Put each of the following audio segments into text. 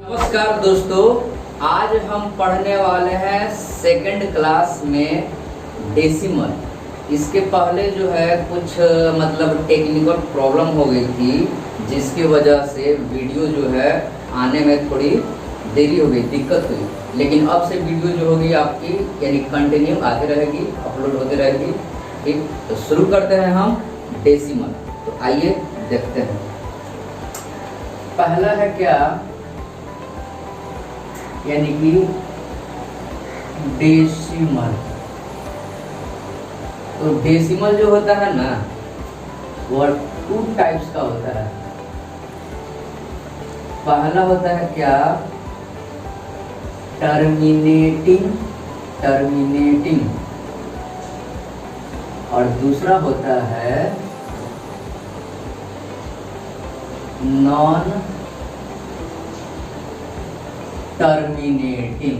नमस्कार दोस्तों, आज हम पढ़ने वाले हैं सेकंड क्लास में डेसिमल। इसके पहले जो है कुछ मतलब टेक्निकल प्रॉब्लम हो गई थी, जिसकी वजह से वीडियो जो है आने में थोड़ी देरी हो गई, दिक्कत हुई। लेकिन अब से वीडियो जो होगी आपकी यानी कंटिन्यू आती रहेगी, अपलोड होती रहेगी। ठीक, तो शुरू करते हैं हम डेसिमल। तो आइए देखते हैं। पहला है क्या, यानी कि डेसिमल। तो डेसिमल जो होता है ना, वो 2 टाइप्स का होता है। पहला होता है क्या, टर्मिनेटिंग, और दूसरा होता है नॉन टर्मिनेटिंग।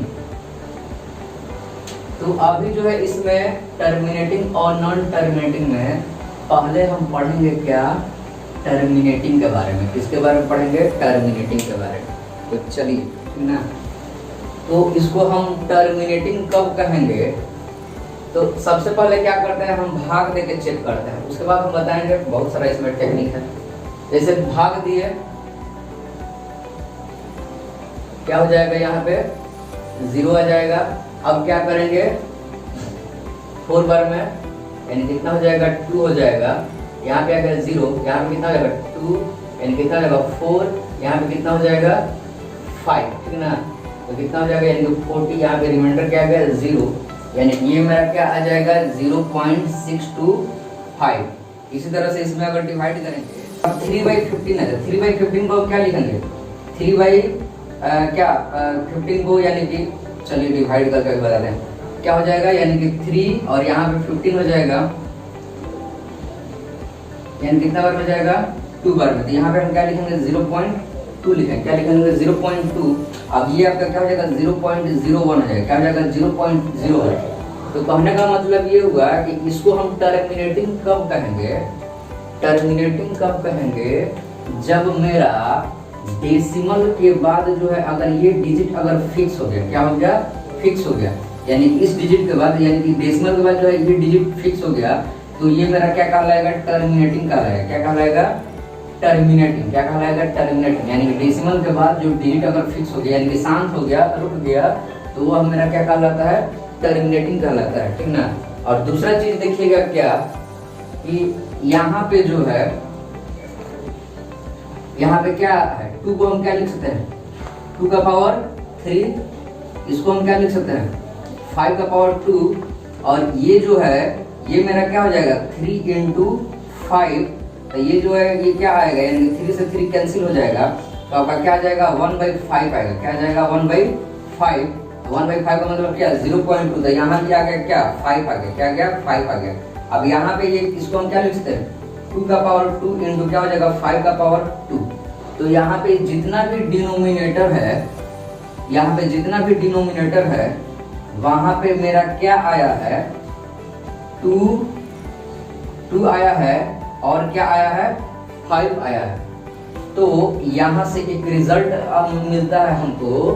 तो अभी जो है इसमें टर्मिनेटिंग और नॉन टर्मिनेटिंग में पहले हम पढ़ेंगे क्या, टर्मिनेटिंग के बारे में। किसके बारे में पढ़ेंगे, टर्मिनेटिंग के बारे में। तो चलिए, ठीक ना। तो इसको हम टर्मिनेटिंग कब कहेंगे, तो सबसे पहले क्या करते हैं, हम भाग देके चेक करते हैं। उसके बाद हम बताएंगे, बहुत सारा इसमें टेक्निक है। जैसे भाग दिए, क्या हो जाएगा, यहाँ पे 0 आ जाएगा। अब क्या करेंगे, 4 बार में यानी कितना हो जाएगा, 2 हो जाएगा। यहाँ पे आ गया 0, यहाँ पे कितना हो जाएगा 2, यानी कितना हो जाएगा 4, यहाँ पे कितना हो जाएगा 5, ठीक ना। तो कितना हो जाएगा, यानी कि 40, यहाँ पे रिमाइंडर क्या आ गया 0, यानी ये मेरा क्या आ जाएगा 0.625। इसी तरह से इसमें अगर डिवाइड करेंगे, अब 3/15 है, 3/15 को क्या लिखेंगे, 3/15 को यानी कि चलिए डिवाइड करके बता दें, क्या हो जाएगा, यानी कि 3 और यहाँ पे 15 हो जाएगा, यानी कितना बार में जाएगा 2 बार में। तो यहाँ पे हम क्या लिखेंगे 0.2 लिखेंगे, क्या लिखेंगे 0.2। अब ये आपका क्या हो जाएगा 0.01 हो जाएगा, क्या हो जाएगा 0.0। तो कहने का मतलब ये हुआ कि इसको हम टर्मिनेटिंग कब कहेंगे, टर्मिनेटिंग कब कहेंगे, जब मेरा डेसिमल के बाद जो है अगर ये डिजिट अगर फिक्स हो गया, क्या हो गया, फिक्स हो गया, यानी इस डिजिट के बाद, यानी कि डेसिमल के बाद जो है ये डिजिट फिक्स हो गया, तो ये मेरा क्या कहलाएगा, टर्मिनेटिंग कहलाएगा। क्या कहलाएगा, टर्मिनेटिंग। क्या कहलाएगा, टर्मिनेटिंग। यानी कि डेसिमल के बाद जो डिजिट अगर फिक्स हो गया, यानी कि शांत हो गया, रुक गया, तो वह मेरा क्या कहलाता है, टर्मिनेटिंग कहलाता है, ठीक ना। और दूसरा चीज देखिएगा क्या, कि यहाँ पे जो है, यहाँ पे क्या है, 2 को हम क्या लिख सकते हैं, 2 का पावर 3, इसको हम क्या लिख सकते हैं 5 का पावर 2, और ये जो है ये मेरा क्या हो जाएगा 3 × 5। तो ये जो है ये क्या आएगा, यानी 3 से 3 कैंसिल हो जाएगा, तो आपका क्या आ जाएगा 1/5 आएगा। क्या आ जाएगा 1/5। 1/5 का मतलब क्या, 0.2। तो यहाँ भी आ गया क्या 5 आ गया, क्या आ गया 5 आ गया। अब यहाँ पे ये इसको हम क्या लिख सकते हैं 2 का पावर 2 × क्या हो जाएगा 5 का पावर 2। तो यहाँ पे जितना भी डिनोमिनेटर है, यहाँ पे जितना भी डिनोमिनेटर है, वहां पे मेरा क्या आया है 2 आया है, और क्या आया है 5 आया है। तो यहाँ से एक रिजल्ट मिलता है हमको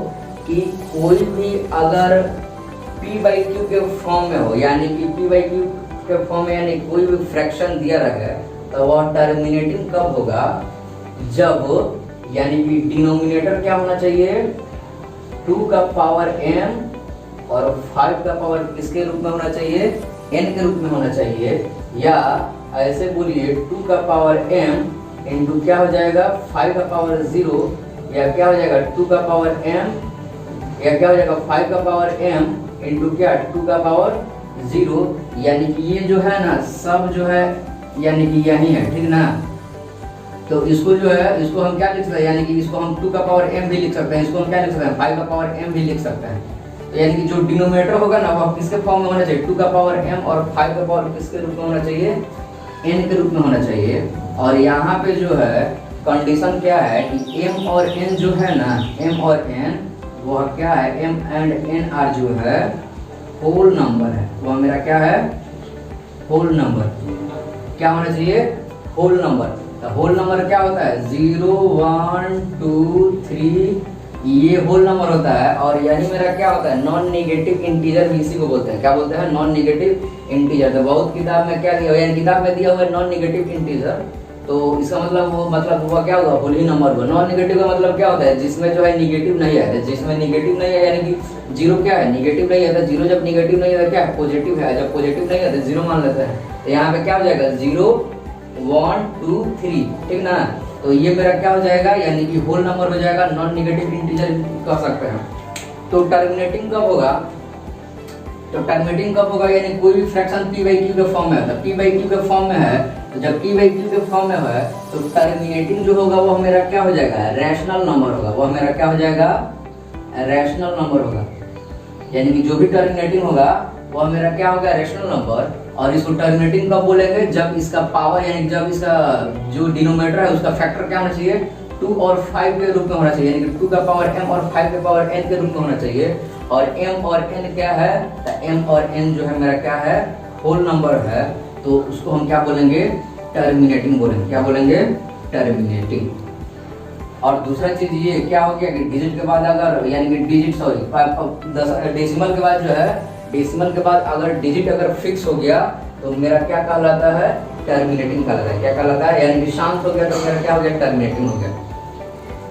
कि कोई भी अगर p/q के फॉर्म में हो, यानी कि p/q के फॉर्म में, यानी कोई भी फ्रैक्शन दिया रहे, तो वह टर्मिनेटिंग कब होगा, जब यानी कि डिनोमिनेटर क्या होना चाहिए 2 का पावर m और 5 का पावर किसके रूप में होना चाहिए, n के रूप में होना चाहिए। या ऐसे बोलिए 2 का पावर m इंटू क्या हो जाएगा 5 का पावर 0, या क्या हो जाएगा 2 का पावर m, या क्या हो जाएगा 5 का पावर m इंटू क्या 2 का पावर 0। यानी कि ये जो है ना सब जो है यानी कि यही है, ठीक ना। तो इसको जो है, इसको हम क्या लिख सकते हैं, यानी कि इसको हम 2 का पावर m भी लिख सकते हैं, इसको हम क्या लिख सकते हैं 5 का पावर m भी लिख सकते हैं। तो यानी कि जो डिनोमिनेटर होगा ना वो किसके फॉर्म में होना चाहिए, 2 का पावर m, और 5 का पावर किसके रूप में होना चाहिए, n के रूप में होना चाहिए। और यहाँ पे जो है कंडीशन क्या है कि m और n जो है ना, m और n वो क्या है, m एंड n आर जो है होल नंबर है, वो मेरा क्या है होल नंबर। क्या होना चाहिए, होल नंबर। तो होल नंबर क्या होता है 0 1 2 3 ये होल नंबर होता है, और यानी मेरा क्या होता है, नॉन नेगेटिव इंटीजर भी इसी को बोलते हैं। क्या बोलते हैं, नॉन नेगेटिव इंटीजर। तो बहुत किताब में क्या दिया हुआ है, यानी किताब में दिया हुआ है नॉन नेगेटिव इंटीजर, तो इसका मतलब हुआ क्या होगा, होल ही नंबर हुआ। नॉन नेगेटिव का मतलब क्या होता है, जिसमें जो है निगेटिव नहीं है। जिसमें निगेटिव नहीं है यानी कि जीरो क्या है, निगेटिव नहीं है। तो जीरो जब निगेटिव नहीं है क्या है, पॉजिटिव है। जब पॉजिटिव नहीं है तो जीरो मान लेते हैं। तो यहाँ पे क्या हो जाएगा, 0 1 2 3, ठीक ना। तो ये मेरा क्या हो जाएगा, यानी कि होल नंबर हो जाएगा, नॉन नेगेटिव इंटीजर कह सकते हैं। तो टर्मिनेटिंग कब होगा, तो टर्मिनेटिंग कब होगा, यानी कोई भी फ्रैक्शन p बाई क्यू के फॉर्म में है। p बाई क्यू के फॉर्म में है, तो जब p बाई क्यू के फॉर्म में है तो टर्मिनेटिंग जो होगा वो मेरा क्या हो जाएगा, रैशनल नंबर होगा। वो मेरा क्या हो जाएगा, रैशनल नंबर होगा। यानी कि जो भी टर्मिनेटिंग होगा वो मेरा क्या होगा, रैशनल नंबर। और इसको टर्मिनेटिंग कब बोलेंगे, जब इसका पावर यानी जब इसका जो डिनोमिनेटर है उसका फैक्टर क्या होना चाहिए, 2 और 5 के रूप में होना चाहिए। यानी कि 2 का पावर m और 5 का पावर n के रूप में होना चाहिए। और m और n क्या है, तो m और n जो है मेरा क्या है, होल नंबर है। तो उसको हम क्या बोलेंगे, टर्मिनेटिंग बोलेंगे। क्या बोलेंगे, टर्मिनेटिंग। और दूसरा चीज ये क्या हो गया कि डिजिट के बाद अगर, यानी कि डिजिट सॉरी डेसिमल के बाद जो है, डेसिमल के बाद अगर डिजिट अगर फिक्स हो गया तो मेरा क्या कहलाता है, टर्मिनेटिंग कहलाता है। क्या कहलाता है, यानी कि शांत हो गया तो मेरा क्या हो गया, टर्मिनेटिंग हो गया।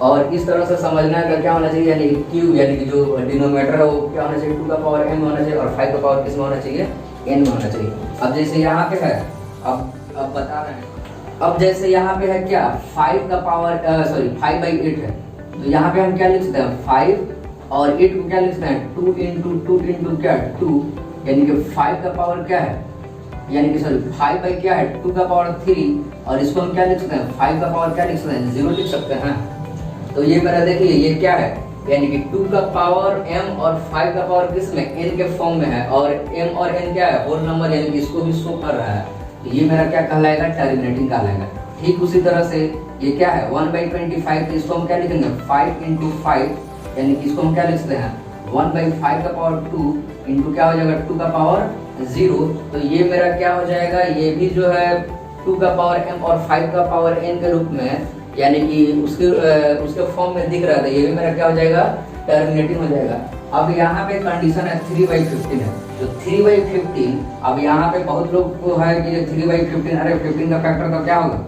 और इस तरह से समझना है कि क्या होना चाहिए, यानी कि q यानी कि जो डिनोमिनेटर है वो क्या होना चाहिए, 2 का पावर m होना चाहिए, और 5 का पावर किस में होना चाहिए, n में होना चाहिए। अब जैसे यहाँ पे है, अब बता रहे हैं, अब जैसे यहाँ पे है क्या, 5 का पावर 5/8 है। तो यहाँ पे हम क्या लिख सकते हैं, 5 और 8 को क्या लिख सकते हैं, 2 इंटू 2 इंटू क्या 2, यानी कि 5 का पावर क्या है, यानी कि सॉरी 5 बाई क्या है, 2 का पावर 3, और इसको हम क्या लिख सकते हैं, 5 का पावर क्या लिख सकते हैं, 0 लिख सकते हैं। तो ये मेरा देखिए ये क्या है, यानी कि 2 का पावर m और 5 का पावर किस में, n के फॉर्म में है, और m और n क्या है, होल नंबर, यानी कि इसको भी शो कर रहा है। तो ये मेरा क्या कहलाएगा, टर्मिनेटिंग कहलाएगा। ठीक उसी तरह से ये क्या है, 1/25, इसको हम क्या लिखेंगे, 5 इंटू 5, यानी कि इसको हम क्या लिख सकते हैं, 1/5 का पावर 2 इंटू क्या हो जाएगा, 2 का पावर 0। तो ये मेरा क्या हो जाएगा, ये भी जो है 2 का पावर m और 5 का पावर n के रूप में, यानी कि उसके फॉर्म में दिख रहा था। ये भी मेरा क्या हो जाएगा, टर्मिनेटिंग हो जाएगा। अब यहाँ पे कंडीशन है 3/15 है, तो 3/15। अब यहाँ पे बहुत लोग को है कि 3/15, अरे 15 का फैक्टर तो क्या होगा,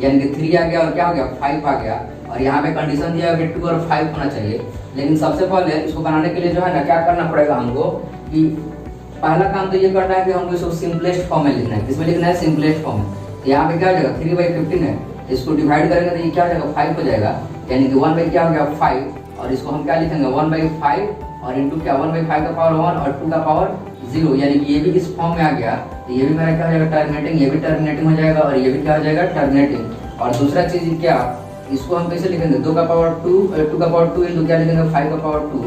यानी कि 3 आ गया और क्या हो गया, 5 आ गया। और यहाँ पे कंडीशन दिया है कि 2 और 5 होना चाहिए। लेकिन सबसे पहले इसको बनाने के लिए जो है ना, क्या करना पड़ेगा हमको, कि पहला काम तो ये करना है कि हमको इसको सिंपलेस्ट फॉर्म में लिखना है। इसमें लिखना है सिंपलेस्ट फॉर्म में। तो यहाँ पे क्या हो जाएगा, 3/15 है, इसको डिवाइड करेंगे तो ये क्या हो जाएगा, 5 हो जाएगा। यानी कि 1 बाई क्या हो गया, 5, और इसको हम क्या लिखेंगे, 1/5 और इंटू क्या, 1/5 का पावर 1 और 2 का पावर 0, यानी कि ये भी इस फॉर्म में आ गया। तो ये भी मेरा क्या हो जाएगा, टर्मिनेटिंग। ये भी टर्मिनेटिंग हो जाएगा, और ये भी क्या हो जाएगा, टर्मिनेटिंग। और दूसरा चीज क्या, इसको हम कैसे लिखेंगे, 2 का पावर 2 इंटू क्या लिखेंगे, 5 का पावर 2।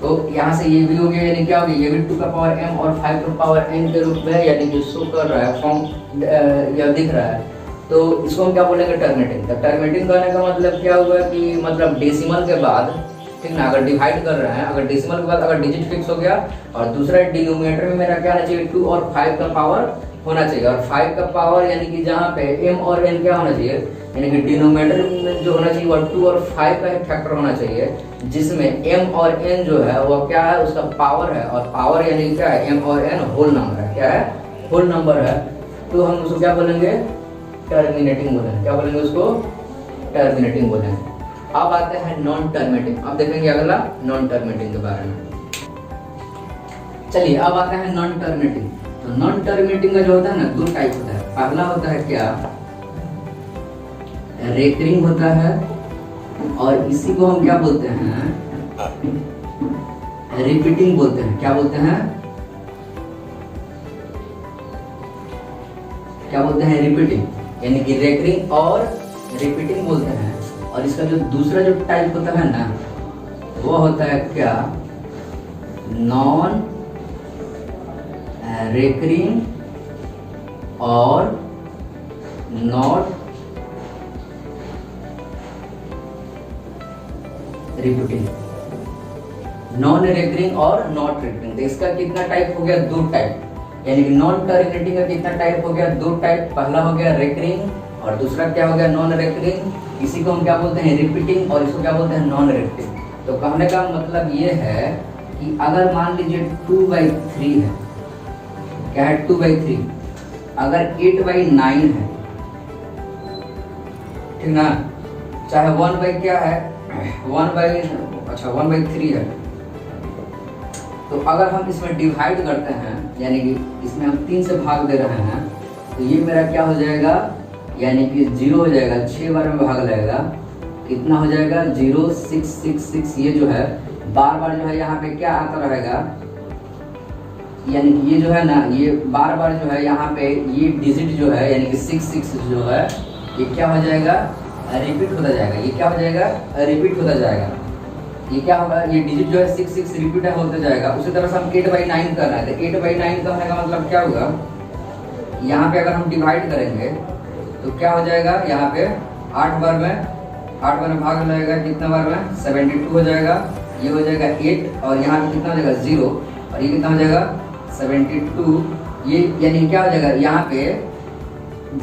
तो यहाँ से ये भी हो गया, यानी क्या हो गया, ये भी 2 का पावर m और 5 का पावर n के रूप में, यानी कि शो कर रहा है फॉर्म, या दिख रहा है। तो इसको हम क्या बोलेंगे, टर्मिनेटिंग। तो टर्मिनेटिंग करने का मतलब क्या हुआ कि मतलब डेसिमल के बाद, ठीक ना, अगर डिवाइड कर रहे हैं, अगर डेसिमल के बाद अगर डिजिट फिक्स हो गया, और दूसरा डिनोमिनेटर में मेरा क्या होना चाहिए, 2 और 5 का पावर होना चाहिए। और 5 का पावर यानी कि जहाँ पे m और n क्या होना चाहिए, यानी कि डिनोमिनेटर में जो होना चाहिए वो 2 और 5 का फैक्टर होना चाहिए, जिसमें m और n जो है वो क्या है, उसका पावर है। और पावर यानी क्या है, m और n होल नंबर है, क्या है, होल नंबर है। तो हम उसको क्या बोलेंगे, टर्मिनेटिंग बोलेंगे। क्या बोलेंगे उसको, टर्मिनेटिंग बोलेंगे। अब आते हैं नॉन टर्मिनेटिंग। अब देखेंगे अगला नॉन टर्मिनेटिंग के बारे में। चलिए अब आता है नॉन टर्मिनेटिंग। तो नॉन टर्मिनेटिंग का जो होता है ना, 2 टाइप होता है। पहला होता है क्या, रेकरिंग होता है, और इसी को हम क्या बोलते हैं, रिपीटिंग बोलते हैं। क्या बोलते हैं, क्या बोलते हैं, रिपीटिंग, यानी कि रेकरिंग और रिपीटिंग बोलते हैं। और इसका जो दूसरा जो टाइप होता है ना, वो होता है क्या, नॉन रेकरिंग और नॉट रिपीटिंग। नॉन रेकरिंग और नॉट रिपीटिंग। तो इसका कितना टाइप हो गया, 2 टाइप। यानी कि नॉन टर्मिनेटिंग का कितना टाइप हो गया, 2 टाइप। पहला हो गया रेकरिंग, और दूसरा क्या हो गया, नॉन रेकरिंग। इसी को हम क्या बोलते हैं, रिपीटिंग, और इसको क्या बोलते हैं, नॉन रिपीटिंग। तो कहने का मतलब ये है कि अगर मान लीजिए 2/3 है, क्या है 2/3, अगर 8/9 है, ठीक ना, चाहे 1 क्या है 1/3 है, तो अगर हम इसमें डिवाइड करते हैं यानी कि इसमें हम 3 से भाग दे रहे हैं, तो ये मेरा क्या हो जाएगा, यानी कि 0 हो जाएगा, 6 बार में भाग लगेगा, कितना हो जाएगा 0 6 6 6। ये जो है बार बार जो है यहाँ पे क्या आता रहेगा, यानी कि ये जो है ना, ये बार बार जो है यहाँ पे ये डिजिट जो है यानी कि 6 6 जो है ये क्या हो जाएगा, रिपीट होता जाएगा। ये क्या हो जाएगा, रिपीट होता जाएगा। ये क्या होगा, ये डिजिट जो है 6 6 रिपीट होता जाएगा। उसी तरह से हम 8/9 कर रहे हैं, तो 8/9 करने का मतलब क्या होगा, यहाँ पे अगर हम डिवाइड करेंगे तो क्या हो जाएगा, यहाँ पे 8 बार में भाग लगेगा, कितना बार में 72 हो जाएगा। ये हो जाएगा 8 और यहाँ पे कितना हो जाएगा 0 और ये कितना हो जाएगा 72। ये यानी क्या हो जाएगा, यहाँ पे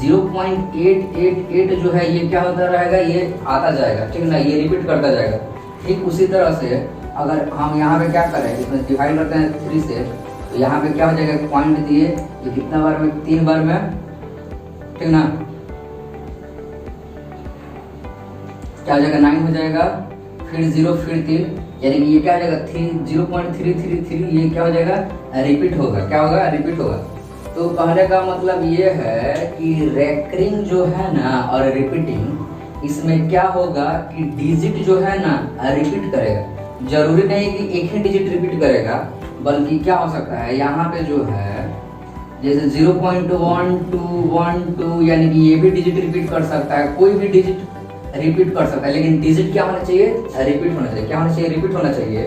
0.888 जो है ये क्या होता रहेगा, ये आता जाएगा, ठीक ना, ये रिपीट करता जाएगा। ठीक उसी तरह से अगर हम यहाँ पे क्या करें, इसमें डिवाइड करते हैं 3 से, तो यहाँ पे क्या हो जाएगा, पॉइंट दिए, ये कितना बार में 3 बार में, ठीक ना, क्या हो जाएगा 9 हो जाएगा, फिर 0 फिर 3, यानी कि ये क्या हो जाएगा 0.333, ये क्या हो जाएगा, रिपीट होगा। क्या होगा, रिपीट होगा। तो कहने का मतलब ये है कि रेकरिंग जो है ना और रिपीटिंग, इसमें क्या होगा कि डिजिट जो है ना रिपीट करेगा। जरूरी नहीं कि एक ही डिजिट रिपीट करेगा, बल्कि क्या हो सकता है, यहाँ पे जो है जैसे 0.1212 यानी कि ये भी डिजिट रिपीट कर सकता है, कोई भी डिजिट रिपीट कर सकता है, लेकिन डिजिट क्या होना चाहिए, रिपीट होना चाहिए। क्या होना चाहिए, रिपीट होना चाहिए।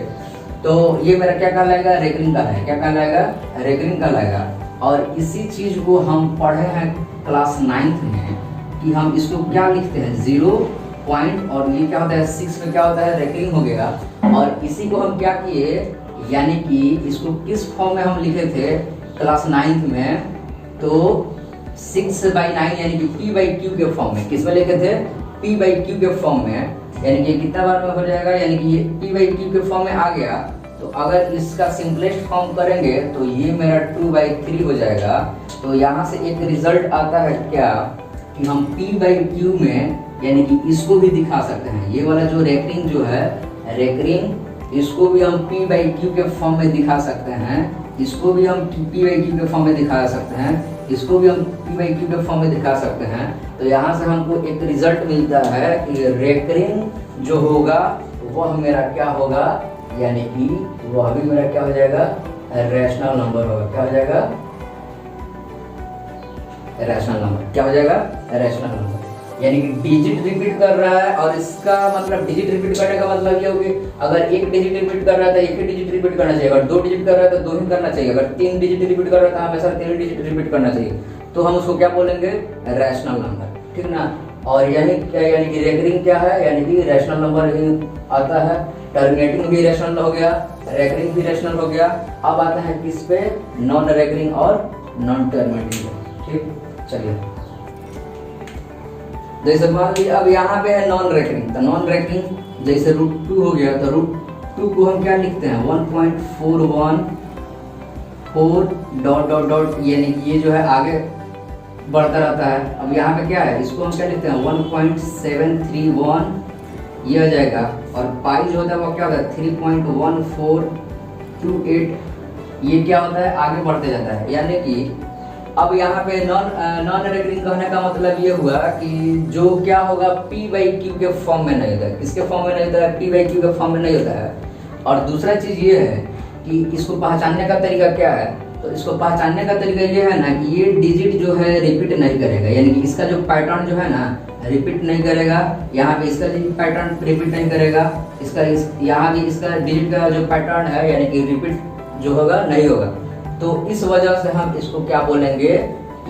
तो ये मेरा क्या कहलाएगा, रेकरिंग का है। क्या कहलाएगा, रेकरिंग कहलाएगा। और इसी चीज को हम पढ़े हैं क्लास 9th में कि हम इसको क्या लिखते हैं, 0 पॉइंट और ये क्या होता है 6 में क्या होता है, रेकरिंग हो गया। और इसी को हम क्या किए, यानी कि इसको किस फॉर्म में हम लिखे थे क्लास 9th में, तो 6/9 यानी कि P/Q के फॉर्म में। किस में लिखे थे, P/Q के फॉर्म में। यानी कि कितना बार में हो जाएगा, यानी कि ये P/Q के फॉर्म में आ गया। तो अगर इसका सिंपलेस्ट फॉर्म करेंगे तो ये मेरा 2/3 हो जाएगा। तो यहाँ से एक रिजल्ट आता है क्या, कि हम P/Q में यानी कि इसको भी दिखा सकते हैं। ये वाला जो रेकरिंग जो है, रेकरिंग, इसको भी हम P/Q के फॉर्म में दिखा सकते हैं, इसको भी हम P/Q के फॉर्म में दिखा सकते हैं, इसको भी हम P/Q के फॉर्म में दिखा सकते हैं। तो यहाँ से हमको एक रिजल्ट मिलता है कि रेकरिंग जो होगा वह मेरा क्या होगा, यानी कि वह भी मेरा क्या हो जाएगा, रैशनल नंबर होगा। क्या हो जाएगा, रैशनल नंबर। क्या हो जाएगा, रैशनल नंबर। यानी कि डिजिट रिपीट कर रहा है, और इसका मतलब डिजिट रिपीट करने का मतलब ये होगी, अगर एक डिजिट रिपीट कर रहा है तो एक ही डिजिट रिपीट करना चाहिए, अगर 2 डिजिट कर रहा है तो 2 ही करना चाहिए, अगर 3 डिजिट रिपीट कर रहा है तो हमेशा 3 डिजिट रिपीट करना चाहिए। तो हम उसको क्या बोलेंगे, रैशनल नंबर, ठीक ना। और यही क्या, यानी कि रेकरिंग क्या है, यानी कि रैशनल नंबर ही आता है। टर्मिनेटिंग भी रैशनल हो गया, रेकरिंग भी रैशनल हो गया। अब आता है किस पे, नॉन रेकरिंग और नॉन टर्मिनेटिंग। ठीक, चलिए जैसे मान लीजिए अब यहाँ पे है नॉन रेकरिंग, तो नॉन रेकरिंग जैसे √2 हो गया, तो √2 को हम क्या लिखते हैं, 1.414 डॉट डॉट डॉट, यानी कि ये जो है आगे बढ़ता रहता है। अब यहाँ पे क्या है, इसको हम क्या लिखते हैं 1.731, ये हो जाएगा। और पाई जो होता है वो क्या होता है 3.1428, ये क्या होता है, आगे बढ़ते जाता है। यानी कि अब यहाँ पे नॉन रेकरिंग कहने का मतलब ये हुआ कि जो क्या होगा, P/Q के फॉर्म में नहीं होता है। किसके फॉर्म में नहीं होता है, P/Q के फॉर्म में नहीं होता है। और दूसरा चीज ये है कि इसको पहचानने का तरीका क्या है, तो इसको पहचानने का तरीका ये है ना कि ये डिजिट जो है रिपीट नहीं करेगा, यानी कि इसका जो पैटर्न जो है ना रिपीट नहीं करेगा। यहाँ पे इसका जो पैटर्न रिपीट नहीं करेगा, यहाँ भी इसका डिजिट का जो पैटर्न है यानी कि रिपीट जो होगा नहीं होगा। तो इस वजह से हम इसको क्या बोलेंगे,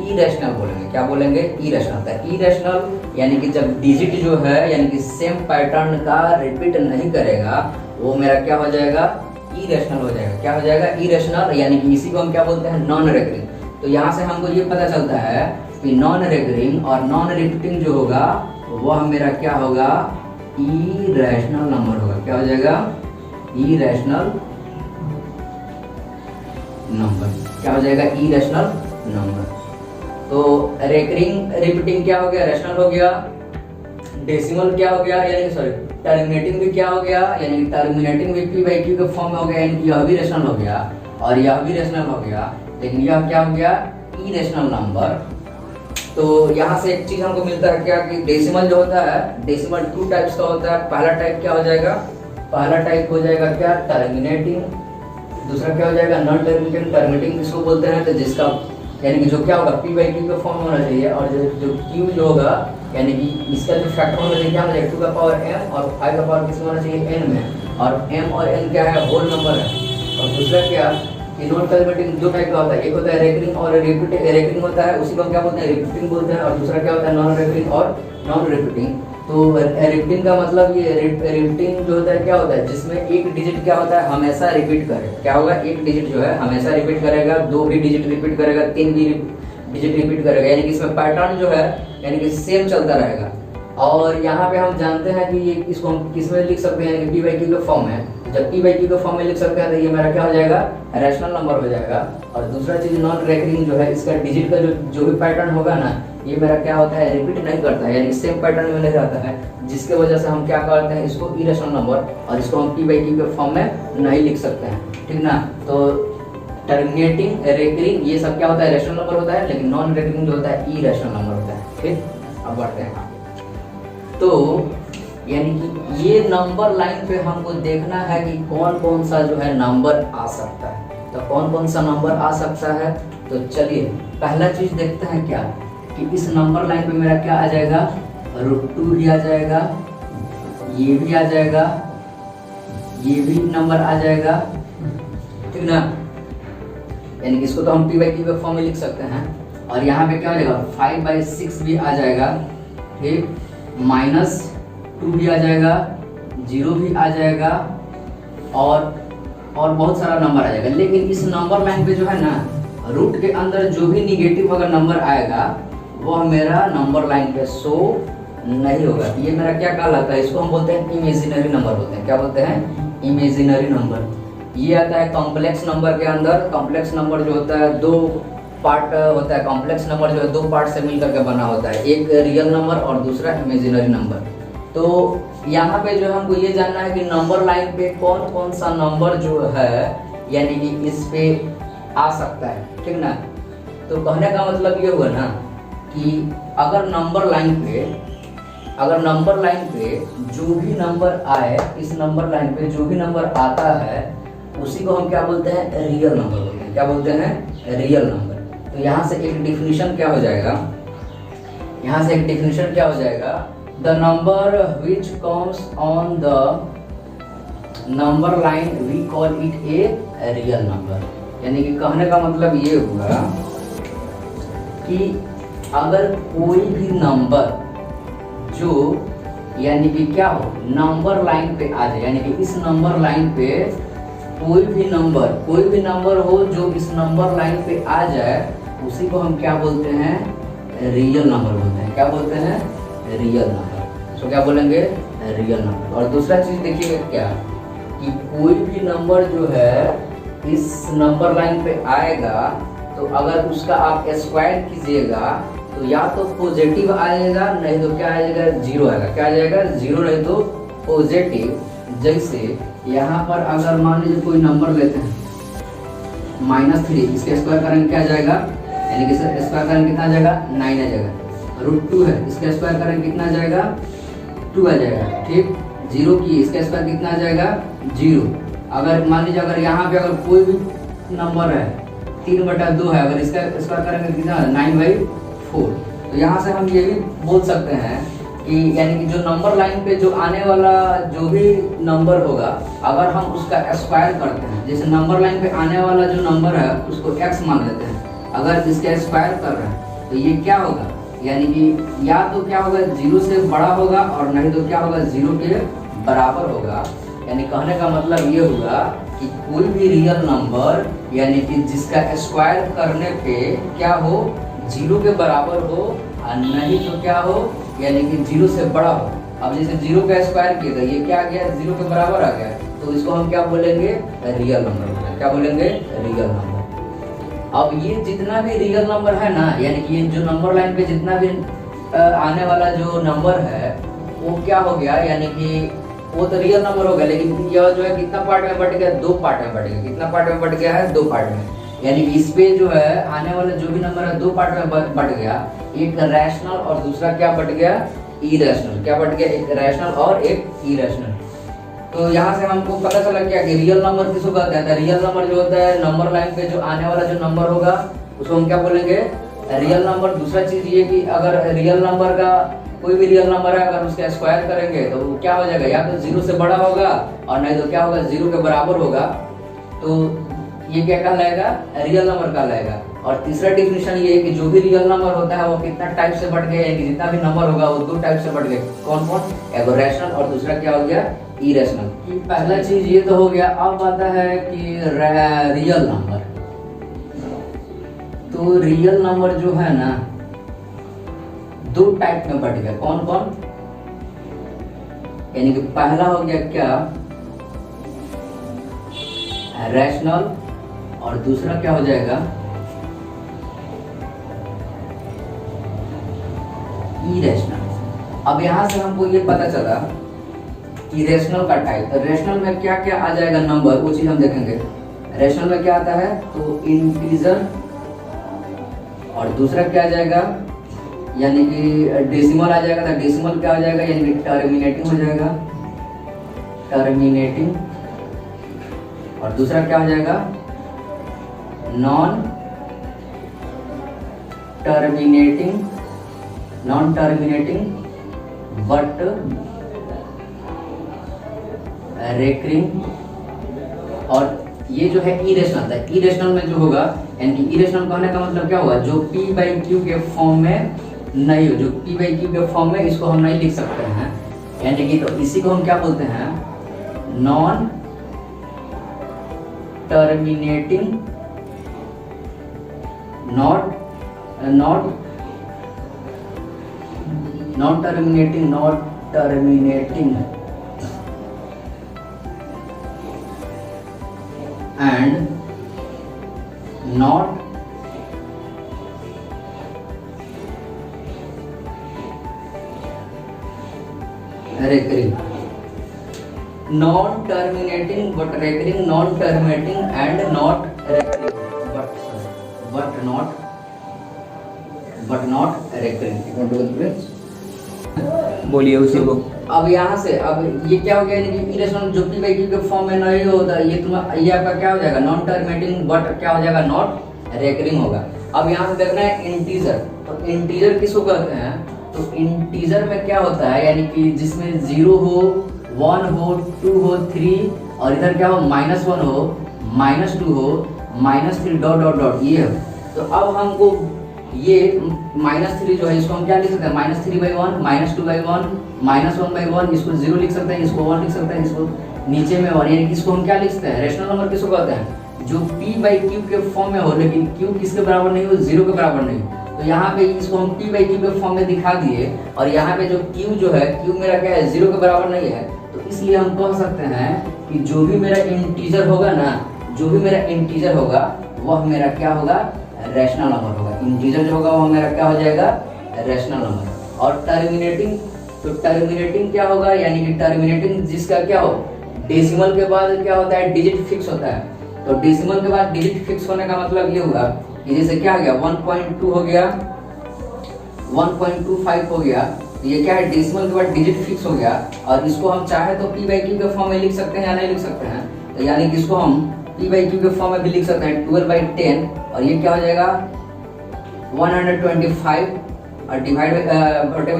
इरेशनल बोलेंगे। क्या बोलेंगे, इरेशनल। इरेशनल यानी कि जब डिजिट जो है यानी कि सेम पैटर्न का रिपीट नहीं करेगा, वो मेरा क्या हो जाएगा, इरेशनल हो जाएगा। क्या हो जाएगा, इरेशनल। यानी कि इसी को हम क्या बोलते हैं, नॉन रेकरिंग। तो यहाँ से हमको ये पता चलता है कि नॉन रेकरिंग और नॉन रिपीटिंग जो होगा वह मेरा क्या होगा, इरेशनल नंबर होगा। क्या हो जाएगा? Irrational number. क्या हो जाएगा? Irrational number. तो रेकरिंग रिपीटिंग क्या हो गया? रैशनल हो गया। डेसिमल क्या हो गया? यानी सॉरी टर्मिनेटिंग भी क्या हो गया? यानी टर्मिनेटिंग भी पी बाई क्यू के फॉर्म में हो गया, यानी यह भी रैशनल हो गया और यह भी रैशनल हो गया। लेकिन यह क्या हो गया? Irrational number. तो यहाँ से एक चीज हमको मिलता है क्या कि डेसिमल जो होता है, डेसिमल 2 टाइप्स का होता है। पहला टाइप क्या हो जाएगा? पहला टाइप हो जाएगा क्या? टर्मिनेटिंग। दूसरा क्या हो जाएगा? Non terminating. टर्मिनेटिंग किसको बोलते हैं? तो जिसका यानी कि जो क्या होगा? पी बाई क्यू का फॉर्म होना चाहिए और जो क्यू जो होगा यानी कि इसका जो फैक्टर होना चाहिए क्या होना चाहिए? 2 का पावर m और 5 का पावर किसमें होना चाहिए? n में। और m और n क्या है? होल नंबर है। और दूसरा क्या कि नॉन टर्मिनेटिंग दो टाइप का होता है। एक होता है रेकरिंग और रिपीटिंग। रेकरिंग होता है उसी को हम क्या बोलते हैं? रिपीटिंग बोलते हैं। और दूसरा क्या होता है? नॉन रेकरिंग और नॉन रिपीटिंग। तो रिपीटिंग का मतलब ये रिपीटिंग जो होता है क्या होता है? जिसमें एक डिजिट क्या होता है? हमेशा रिपीट करे। क्या होगा? एक डिजिट जो है हमेशा रिपीट करेगा, 2 भी डिजिट रिपीट करेगा, 3 भी डिजिट रिपीट करेगा। यानी कि इसमें पैटर्न जो है यानी कि सेम चलता रहेगा। और यहाँ पे हम जानते हैं कि ये इसको हम किस में लिख सकते हैं? यानी कि पी बाई क्यू के फॉर्म में। जब पी बाई क्यू के फॉर्म में लिख सकते हैं तो ये मेरा क्या हो जाएगा? रैशनल नंबर हो जाएगा। और दूसरा चीज नॉन रेकरिंग जो है, इसका डिजिट का जो भी पैटर्न होगा ना, ये मेरा क्या होता है? रिपीट नहीं करता है, यानी सेम पैटर्न में नहीं रहता है, जिसके वजह से हम क्या करते हैं? इसको इरेशनल नंबर और इसको हम पी बाई क्यू के फॉर्म में नहीं लिख सकते हैं। ठीक ना? तो टर्मिनेटिंग, रेकरिंग ये सब क्या होता है? रैशनल नंबर होता है, लेकिन नॉन रेकरिंग जो होता है इरेशनल नंबर होता है। ठीक, अब बढ़ते हैं। तो यानी कि ये नंबर लाइन पे हमको देखना है कि कौन कौन सा जो है नंबर आ सकता है। तो कौन कौन सा नंबर आ सकता है? तो चलिए पहला चीज देखते हैं क्या कि इस नंबर लाइन पे मेरा क्या आ जाएगा? √2 भी आ जाएगा, ये भी आ जाएगा, ये भी नंबर आ जाएगा। ठीक ना? यानी कि इसको तो हम पी बाई क्यू के फॉर्म में लिख सकते हैं। और यहाँ पे क्या हो जाएगा? 5/6 भी आ जाएगा। ठीक, -2 भी आ जाएगा, 0 भी आ जाएगा और बहुत सारा नंबर आ जाएगा। लेकिन इस नंबर लाइन पे जो है ना, रूट के अंदर जो भी निगेटिव अगर नंबर आएगा वह मेरा नंबर लाइन पे शो नहीं होगा। ये मेरा क्या कहलाता है? इसको हम बोलते हैं इमेजिनरी नंबर बोलते हैं। क्या बोलते हैं? Imaginary number. ये आता है कॉम्प्लेक्स नंबर के अंदर। कॉम्प्लेक्स नंबर जो होता है 2 पार्ट होता है। कॉम्प्लेक्स नंबर जो है 2 पार्ट से मिलकर के बना होता है, एक रियल नंबर और दूसरा इमेजिनरी नंबर। तो यहाँ पे जो हमको ये जानना है कि नंबर लाइन पे कौन कौन सा नंबर जो है यानी कि इस पे आ सकता है। ठीक ना? तो कहने का मतलब ये हुआ ना कि अगर नंबर लाइन पे जो भी नंबर आए, इस नंबर लाइन पे जो भी नंबर आता है उसी को हम क्या बोलते हैं? रियल नंबर बोलते हैं। क्या बोलते हैं? Real number. तो यहाँ से एक डिफिनीशन क्या हो जाएगा? The number which comes on the number line we call it a real number. यानी कि कहने का मतलब ये हुआ कि अगर कोई भी नंबर जो यानी कि क्या हो नंबर लाइन पे आ जाए, यानी कि इस नंबर लाइन पे कोई भी नंबर हो जो इस नंबर लाइन पे आ जाए, उसी को हम क्या बोलते हैं? रियल नंबर बोलते हैं। क्या बोलते हैं? Real number. तो क्या बोलेंगे? Real number. और दूसरा चीज देखिएगा क्या कि कोई भी नंबर जो है इस नंबर लाइन पे आएगा तो अगर उसका आप स्क्वायर कीजिएगा तो या तो पॉजिटिव आएगा, नहीं तो क्या आएगा? 0 आएगा। क्या आ जाएगा? 0 नहीं तो पॉजिटिव। जैसे यहाँ पर अगर मान लीजिए कोई नंबर लेते हैं -3, इसके स्क्वायर करेंगे क्या जाएगा? यानी कि स्क्वायर करेंगे कितना जाएगा? 9 आ जाएगा। √2 है, इसका स्क्वायर करेंगे कितना जाएगा? 2 आ जाएगा। ठीक, 0 की इसका स्क्वायर कितना आ जाएगा? 0। अगर मान लीजिए अगर यहाँ पे अगर कोई भी नंबर है 3/2 है, अगर इसका स्क्वायर करेंगे कितना? 9/4। तो यहाँ से हम ये भी बोल सकते हैं कि यानी कि जो नंबर लाइन पे जो आने वाला जो भी नंबर होगा, अगर हम उसका स्क्वायर करते हैं, जैसे नंबर लाइन पे आने वाला जो नंबर है उसको x मान लेते हैं, अगर इसका स्क्वायर कर रहे हैं तो ये क्या होगा? यानी कि या तो क्या होगा? 0 से बड़ा होगा और नहीं तो क्या होगा? 0 के बराबर होगा। यानी कहने का मतलब ये होगा कि कोई भी रियल नंबर यानी कि जिसका स्क्वायर करने पे क्या हो? 0 के बराबर हो और नहीं तो क्या हो? यानी कि 0 से बड़ा हो। अब जैसे 0 का स्क्वायर किया था, ये क्या आ गया, 0 के बराबर आ गया, तो इसको हम क्या बोलेंगे, रियल नंबर। क्या बोलेंगे, रियल नंबर। अब ये जितना भी रियल नंबर है ना, यानी कि ये जो नंबर लाइन पे जितना भी आने वाला जो नंबर है वो क्या हो गया, यानी कि वो तो रियल नंबर हो गया, लेकिन यह जो है कितना पार्ट में बट गया, 2 पार्ट में बट गया। कितना पार्ट में बट गया है, 2 पार्ट में। यानी कि इस पे जो है आने वाला जो भी नंबर है 2 पार्ट में बट गया, एक रैशनल और दूसरा क्या बट गया, इरेशनल। क्या बट गया, एक रैशनल और एक इरेशनल। तो यहाँ से हमको पता चला क्या कि रियल नंबर किसको कहते हैं, रियल नंबर जो होता है नंबर लाइन पे जो आने वाला जो नंबर होगा उसको हम क्या बोलेंगे, रियल नंबर। दूसरा चीज ये कि अगर रियल नंबर का कोई भी रियल नंबर है, अगर उसका स्क्वायर करेंगे तो वो क्या हो जाएगा, या तो 0 से बड़ा होगा और नहीं तो क्या होगा, 0 के बराबर होगा। तो ये क्या कहलाएगा, रियल नंबर कहलाएगा। और तीसरा डिफिनेशन ये है कि जो भी रियल नंबर होता है वो कितना टाइप से बढ़ गया, यानी जितना भी नंबर होगा वो 2 टाइप से बढ़ गए। कौन कौन, एक रैशनल और दूसरा क्या हो गया, इरेशनल। पहला चीज ये तो हो गया। अब आता है कि रियल नंबर। तो रियल नंबर जो है ना 2 टाइप में बढ़ गया। कौन कौन, यानी कि पहला हो गया क्या, रैशनल, और दूसरा क्या हो जाएगा, इरेशनल। अब यहां से हमको ये पता चला कि रैशनल का टाइप, तो रैशनल में क्या क्या आ जाएगा नंबर, वो चीज हम देखेंगे। रैशनल में क्या आता है, तो इंटीजर, और दूसरा क्या आ जाएगा, यानी कि डेसिमल आ जाएगा। तो डेसिमल क्या आ जाएगा, यानी कि टर्मिनेटिंग हो जाएगा, टर्मिनेटिंग। और दूसरा क्या हो जाएगा, non terminating, non terminating but recurring. और ये जो है इरेशनल है, इरेशनल में जो होगा, यानी कि इरेशनल कहने का मतलब क्या होगा, जो p/q के फॉर्म में नहीं हो, जो p/q के फॉर्म में इसको हम नहीं लिख सकते हैं, यानी कि तो इसी को हम क्या बोलते हैं, non terminating, not terminating and not recurring, non terminating but recurring, non terminating and not recurring but not recurring। बोलिए उसी को। अब यहाँ से अब ये क्या हो गया, यानी कि इरेशनल जो p/q के फॉर्म में नहीं होता, ये आपका क्या हो जाएगा, नॉन टर्मिनेटिंग बट क्या हो जाएगा, नॉट रेकरिंग होगा। अब यहाँ से देखना है इंटीजर। तो इंटीजर किसको कहते हैं, तो इंटीजर में क्या होता है, यानी कि जिसमें 0 हो, 1 हो, 2 हो, 3, और इधर क्या हो, -1 हो, -2 हो, -3 डॉट डॉट डॉट, ये हो। तो अब हमको ये -3 जो है इसको हम क्या लिख सकते हैं, -3/1, -2/1, -1/1, इसको 0 लिख सकते हैं, इसको 1 लिख सकते हैं, इसको नीचे में 1, यानी कि इसको हम क्या लिख सकते हैं, रैशनल नंबर किसको कहते हैं, जो p/q के फॉर्म में हो, लेकिन q किसके बराबर नहीं हो, 0 के बराबर नहीं हो। तो यहाँ पे इसको हम p/q के फॉर्म में दिखा दिए, और यहाँ पे जो q जो है, q मेरा क्या है, 0 के बराबर नहीं है। तो इसलिए हम कह सकते हैं कि जो भी मेरा इंटीजर होगा ना, जो भी मेरा इंटीजर होगा वह मेरा क्या होगा, रैशनल नंबर होगा। इंटीजर जो होगा वो मेरा क्या हो जाएगा, रैशनल नंबर। और टर्मिनेटिंग, तो टर्मिनेटिंग क्या होगा, यानी कि टर्मिनेटिंग जिसका क्या हो, डेसिमल के बाद क्या होता है, डिजिट फिक्स होता है। तो डेसिमल के बाद डिजिट फिक्स होने का मतलब ये होगा कि जैसे क्या हो गया, 1.2 हो गया, 1.25 हो गया, तो ये क्या है, डेसिमल के बाद डिजिट फिक्स हो गया। और इसको हम चाहे तो p/q के फॉर्म में लिख सकते हैं या नहीं लिख सकते हैं, तो यानी कि इसको हम p/q के फॉर्म में भी लिख सकते हैं, 12/10, और ये क्या हो जाएगा, 125, और डिवाइड में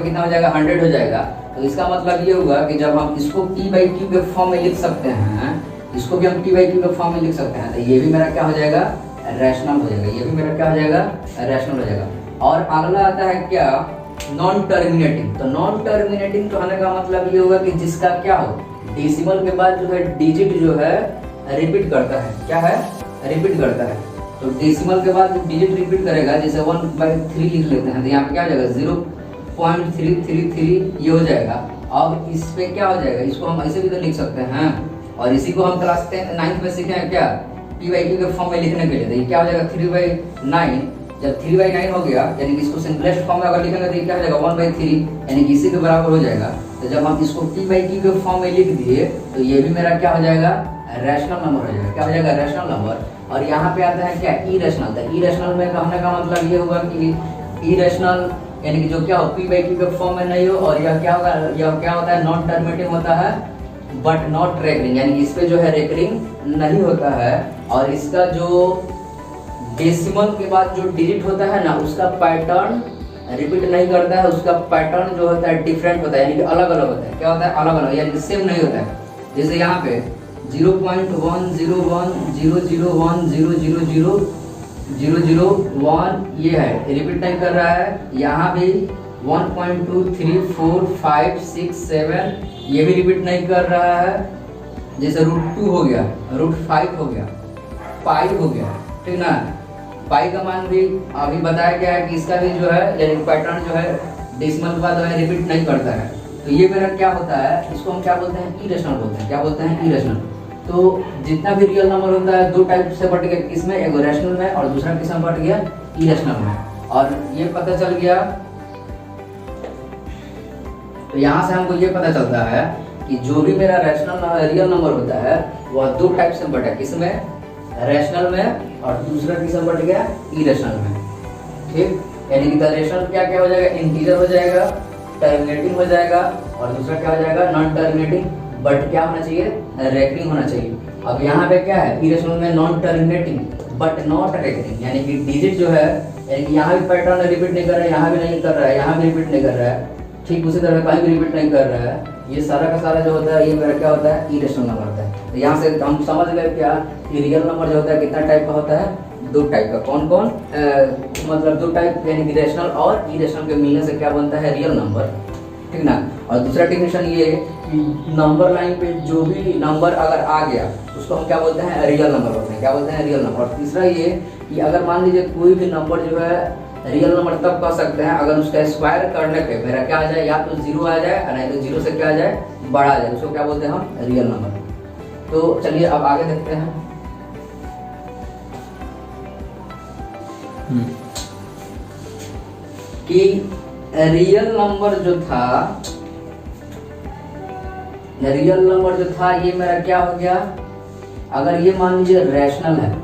कितना हो जाएगा, 100 हो जाएगा। तो इसका मतलब ये होगा कि जब हम इसको p/q के फॉर्म में लिख सकते हैं, इसको भी हम p/q के फॉर्म में लिख सकते हैं, तो ये भी मेरा क्या हो जाएगा, रैशनल हो जाएगा। ये भी मेरा क्या हो जाएगा, रैशनल हो जाएगा। और अगला आता है क्या, नॉन टर्मिनेटिंग। तो नॉन टर्मिनेटिंग कहने का मतलब ये होगा कि जिसका क्या हो, डेसिमल के बाद जो है डिजिट जो है रिपीट करता है, क्या है, रिपीट करता है। तो डेसिमल के बाद डिजिट रिपीट करेगा, जैसे 1/3 लिख लेते हैं, तो यहाँ पे क्या हो जाएगा, 0.333 ये हो जाएगा। अब इस पे क्या हो जाएगा, इसको हम ऐसे भी तो लिख सकते हैं, और इसी को हम क्लास 9th में सीखे हैं क्या, p/q के फॉर्म में लिखने के लिए। तो ये क्या हो जाएगा 3/9। जब 3/9 हो गया यानी कि इसको सिंपलेस्ट फॉर्म में अगर लिखेंगे तो ये क्या हो जाएगा 1/3 यानी कि इसी के बराबर हो जाएगा। तो जब हम इसको p/q के फॉर्म में लिख दिए तो ये भी मेरा क्या हो जाएगा, रैशनल नंबर हो जाएगा। क्या हो जाएगा, रैशनल नंबर। और यहाँ पे आता है क्या, इरेशनल। तो इरेशनल में कहने का मतलब ये होगा कि इरेशनल यानी कि जो क्या हो p/q के फॉर्म में नहीं हो, और यह क्या होगा, यह क्या होता है, नॉन टर्मिनेटिंग होता है बट नॉट रेकरिंग, यानी कि इस पे जो है रेकरिंग नहीं होता है। और इसका जो डेसिमल के बाद जो डिजिट होता है ना, उसका पैटर्न रिपीट नहीं करता है, उसका पैटर्न जो होता है डिफरेंट होता है, यानी कि अलग अलग होता है। क्या होता है, अलग अलग, यानी कि सेम नहीं होता है। जैसे यहाँ पे 0.10100000001 ये है, रिपीट नहीं कर रहा है। यहाँ भी 1.23456 ये भी रिपीट नहीं कर रहा है। जैसे √2 हो गया, √5 हो गया, पाई हो गया, ठीक ना। पाई का मान भी अभी बताया गया है कि इसका भी जो है यानी पैटर्न जो है डेसिमल के बाद रिपीट नहीं करता है। तो ये मेरा क्या होता है, इसको हम क्या बोलते हैं, इरेशनल बोलते हैं। क्या बोलते हैं, इरेशनल। तो जितना भी रियल नंबर होता है दो टाइप से बट गया, किसमें, एक रैशनल में और दूसरा किसमें बट गया, इरेशनल में। और ये पता चल गया, तो यहाँ से हमको ये पता चलता है कि जो भी मेरा रैशनल रियल नंबर होता है वह दो टाइप से बटा, किसमें, रैशनल में, और दूसरा किसमें बट गया, इरेशनल में। ठीक, यानी कि रैशनल क्या क्या हो जाएगा, इंटीजर हो जाएगा, टर्मिनेटिंग हो जाएगा, और दूसरा क्या हो जाएगा, नॉन टर्मिनेटिंग बट क्या होना चाहिए, रेकरिंग होना चाहिए। अब यहाँ पे क्या है, इरेशनल में non terminating but not recurring, यानी कि डिजिट जो है, यानी कि यहाँ भी पैटर्न रिपीट नहीं कर रहा है, यहाँ भी नहीं कर रहा है, यहाँ भी रिपीट नहीं कर रहा है, ठीक उसी तरह कहीं भी रिपीट नहीं कर रहा है। ये सारा का सारा जो होता है ये मेरा क्या होता है, इरेशनल नंबर होता है। तो यहाँ से हम समझ गए क्या कि रियल नंबर जो होता है कितना टाइप का होता है, दो टाइप का। कौन कौन, मतलब दो टाइप, यानी कि रैशनल और इरेशनल के मिलने से क्या बनता है, रियल नंबर, ठीक ना। और दूसरा डेफिनेशन ये कि नंबर लाइन पे जो भी नंबर अगर आ गया उसको हम क्या बोलते हैं, रियल नंबर बोलते हैं। क्या बोलते हैं, रियल नंबर। और तीसरा ये कि अगर मान लीजिए कोई भी नंबर जो है रियल नंबर तब कह सकते हैं अगर उसका स्क्वायर करने पे मेरा क्या आ जाए, या तो 0 आ जाए, नहीं तो 0 से क्या आ जाए, बड़ा आ जाए, उसको क्या बोलते हैं हम, रियल नंबर। तो चलिए अब आगे देखते हैं। कि रियल नंबर जो था, ये मेरा क्या हो गया, अगर ये मान लीजिए रैशनल है,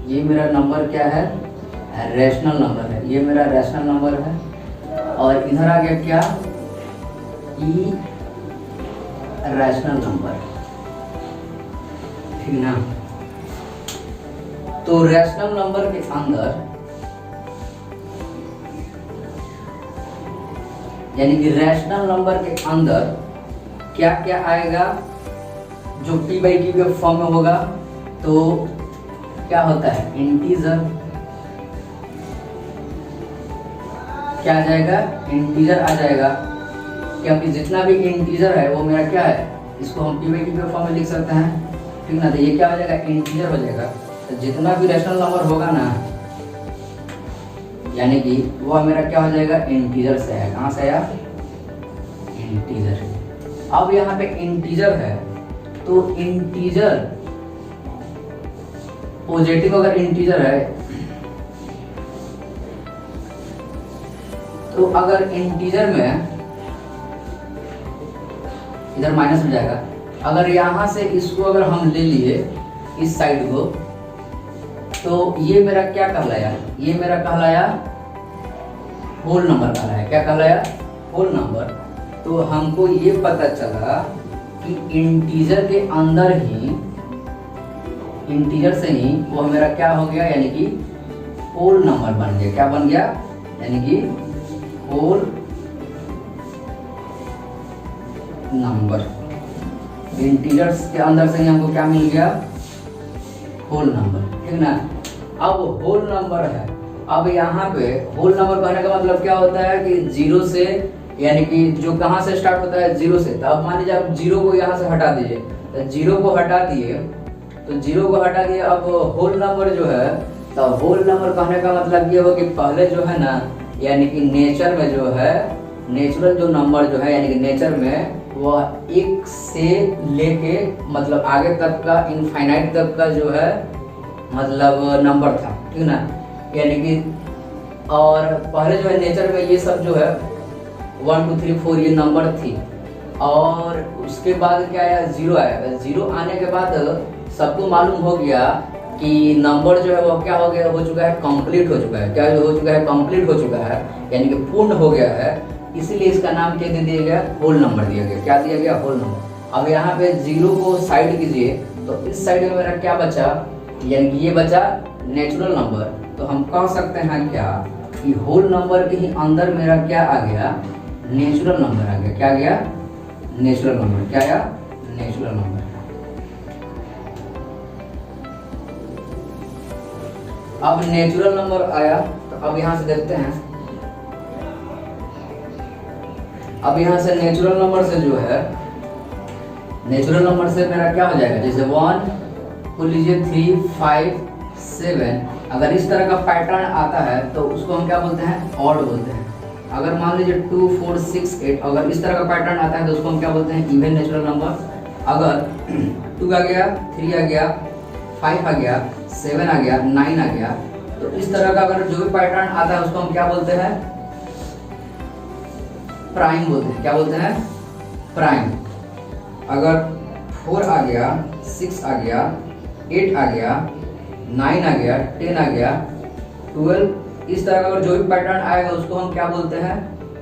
ये मेरा नंबर क्या है, रैशनल नंबर है, ये मेरा रैशनल नंबर है। और इधर आ गया क्या, ई रैशनल नंबर, ठीक ना। तो रैशनल नंबर के अंदर, यानी कि रैशनल नंबर के अंदर क्या क्या आएगा, जो p/q के फॉर्म में होगा, तो क्या होता है, इंटीजर, क्या आ जाएगा, इंटीजर आ जाएगा, क्योंकि जितना भी इंटीजर है वो मेरा क्या है, इसको हम p/q के फॉर्म में लिख सकते हैं, ठीक ना। तो ये क्या हो जाएगा, इंटीजर हो जाएगा। तो जितना भी रैशनल नंबर होगा ना, यानी कि वो मेरा क्या हो जाएगा, इंटीजर से है। कहाँ से आया, इंटीजर। अब यहाँ पे इंटीजर है, तो इंटीजर पॉजिटिव अगर इंटीजर है, तो अगर इंटीजर में इधर माइनस हो जाएगा। अगर यहाँ से इसको अगर हम ले लिए इस साइड को, तो ये मेरा क्या कहलाया, ये मेरा कहलाया होल नंबर कहलाया। क्या कहलाया, होल नंबर। तो हमको ये पता चला कि इंटीजर के अंदर ही, इंटीजर से ही वो मेरा क्या हो गया, यानी कि होल नंबर बन गया। क्या बन गया, यानी कि होल नंबर। इंटीजर्स के अंदर से ही हमको क्या मिल गया, होल नंबर, ठीक ना। अब होल नंबर है, अब यहाँ पे होल नंबर कहने का मतलब क्या होता है कि 0 से, यानी कि जो कहाँ से स्टार्ट होता है, 0 से। तो अब मान लीजिए आप 0 को यहाँ से हटा दीजिए, तो 0 को हटा दिए, अब होल नंबर जो है, तो होल नंबर कहने का मतलब ये हो कि पहले जो है ना, यानी कि नेचर में जो है नेचुरल जो नंबर जो है यानी कि नेचर में वह 1 से लेके मतलब आगे तक का इनफाइनाइट तक का जो है मतलब नंबर था, ठीक ना। यानी कि और पहले जो है नेचर में ये सब जो है 1 2 3 4 ये नंबर थी, और उसके बाद क्या आया, 0 आया। 0 आने के बाद सबको मालूम हो गया कि नंबर जो है वो क्या हो गया, हो चुका है कंप्लीट हो चुका है। क्या हो चुका है, कंप्लीट हो चुका है, यानी कि पूर्ण हो गया है। इसीलिए इसका नाम क्या दे दिया गया, होल नंबर दिया गया। क्या दिया गया, होल नंबर। अब यहाँ पे 0 को साइड कीजिए तो इस साइड में मेरा क्या बचा, यानी कि ये बचा नेचुरल नंबर। तो हम कह सकते हैं क्या कि होल नंबर के ही अंदर मेरा क्या आ गया, नेचुरल नंबर आ गया। क्या आ गया, नेचुरल नंबर। क्या आया, नेचुरल नंबर। अब नेचुरल नंबर आया तो अब यहां से देखते हैं। अब यहां से नेचुरल नंबर से जो है, नेचुरल नंबर से मेरा क्या हो जाएगा, जैसे 1 को लीजिए 3 5 7। अगर इस तरह का पैटर्न आता है तो उसको हम क्या बोलते हैं, ऑड बोलते हैं। अगर मान लीजिए 2 4 6 8 अगर इस तरह का पैटर्न आता है तो उसको हम क्या बोलते हैं, इवन नेचुरल नंबर। अगर 2 आ गया, 3 आ गया, 5 आ गया, 7 आ गया, 9 आ गया, तो इस तरह का अगर जो भी पैटर्न आता है उसको हम क्या बोलते हैं, प्राइम बोलते हैं। क्या बोलते हैं, प्राइम। अगर 4 आ गया, 6 आ गया, 8 आ गया, 9 आ गया, 10 आ गया, 12, इस तरह का अगर जो भी पैटर्न आएगा उसको हम क्या बोलते हैं,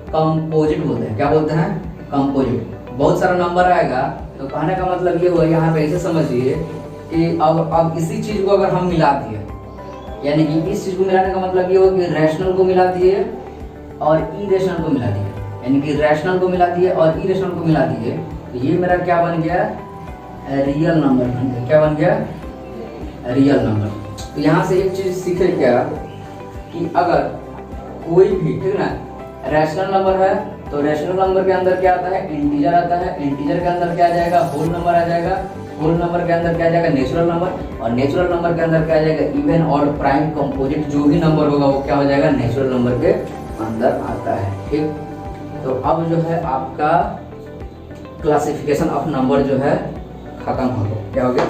कंपोजिट बोलते हैं। क्या बोलते हैं, कंपोजिट। बहुत सारा नंबर आएगा तो कहने का मतलब ये हुआ, यहाँ पे ऐसे समझिए कि अब इसी चीज को अगर हम मिला दिए, यानी कि इस चीज को मिलाने का मतलब ये हो कि रैशनल को मिला दिए और इरेशनल को मिला दिए, यानी कि रैशनल को मिला दिए और इरेशनल को मिला दिए, तो ये मेरा क्या बन गया, रियल नंबर बन गया। क्या बन गया, रियल नंबर। तो यहाँ से एक चीज सीखे क्या कि अगर कोई भी, ठीक ना, रैशनल नंबर है तो रैशनल नंबर के अंदर क्या आता है, इंटीजर आता है। इंटीजर के अंदर क्या आ जाएगा, होल नंबर आ जाएगा। होल नंबर के अंदर क्या आ जाएगा, नेचुरल नंबर। और नेचुरल नंबर के अंदर क्या आ जाएगा, इवन, ऑड, प्राइम, कंपोजिट, जो भी नंबर होगा वो क्या हो जाएगा, नेचुरल नंबर के अंदर आता है। ठीक, तो अब जो है आपका क्लासिफिकेशन ऑफ नंबर जो है खत्म हो गया। क्या हो गया।